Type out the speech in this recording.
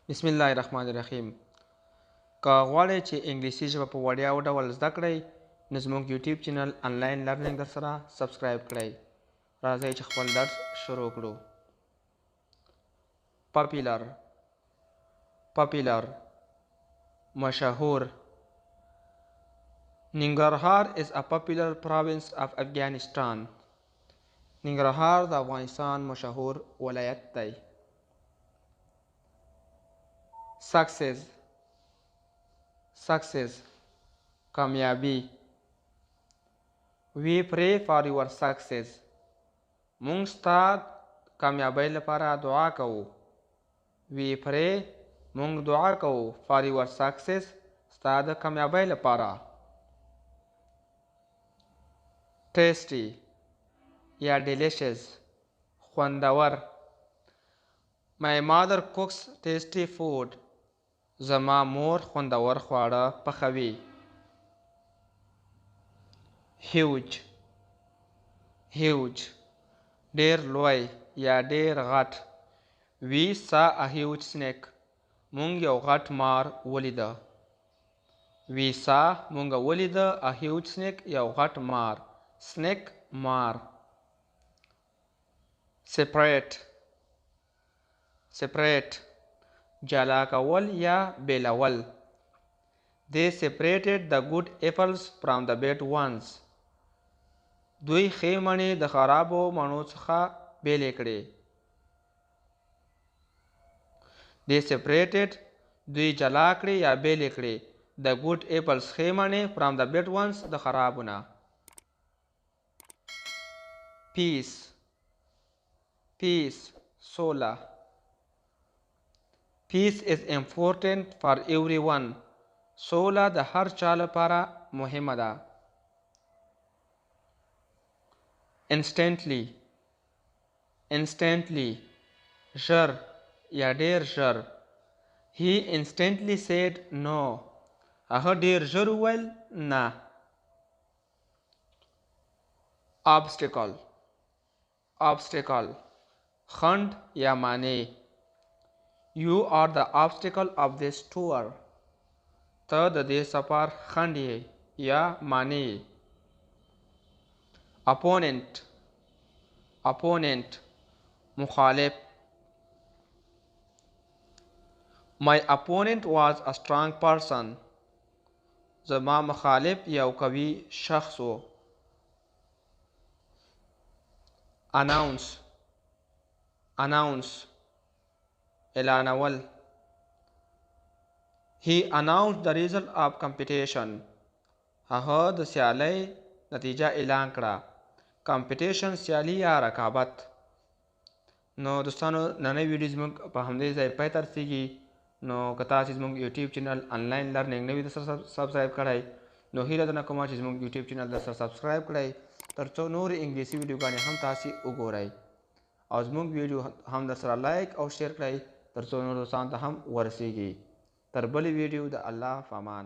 بسم الله الرحمن الرحیم. که غواړئ چې انګلیسي ژبه په وړیا ډول زده کړئ نو زموږ یوټیوب چینل انلاین لرنینګ درسره سبسکرایب کړئ. راځئ چې خپل درس شروع کړو. پاپولر مشهور. ننګرهار is a popular province of Afghanistan. ننګرهار د افغانستان مشهور ولایت دی. Success کامیابی. We pray for your success. مونږ ستا کامیابی لپاره دعا کوو. We pray مونږ دعا کوو for your success ستا د کامیابی لپاره. Tasty یا delicious خوندور. My mother cooks tasty food. زما مور خوندور خواړه پخوي. Huge ډیر لوی یا ډیر غټ. We saw a huge snake. مونږ یو غټ مار ولیده. We saw مونږ ولیده a huge snake یو غټ مار. Snake مار. Separate جلا کول یا بیلول. They separated the good apples from the bad ones. دوی ښې مڼې د خرابو مڼو څخه بیلې کړې. They separated دوی جلا کړې یا بیلې کړې the good apples ښې مڼې from the bad ones د خرابو نه. Peace سوله. Peace is important for everyone. سوله د هر چا لپاره مهمه ده. Instantly ژر یا ډیر ژر. He instantly said no. هغه ډیر ژر وویل نه. Obstacle خنډ یا مانع. You are the obstacle of this tour. ته د دې سفر خنډ یې یا مانع یې. Opponent مخالف. My opponent was a strong person. زما مخالف یو قوي شخص و. Announce اعلانول. He announced the result of competition. هغه د سیالۍ نتیجه اعلان کړه. competition سیالي یا رقابت. نو دوستانو نننۍ ویډیو زموږ په همدې ځای پای ته رسیږي. نو که تاسې زموږ یوټیوب چینل انلاین لرنینګ نه وي درسره سبسکرایب کړی نو هیله درنه کومه چې زموږ یوټیوب چینل درسره سبسکرایب کړئ تر څو نورې انګلیسي ویډیوګانې هم تاسې وګورئ او زموږ ویډیو هم درسره لایک او شیر کړئ تر څو نور دوستانو ته هم ورسیږي. تر بلې ویډیو د الله په امان.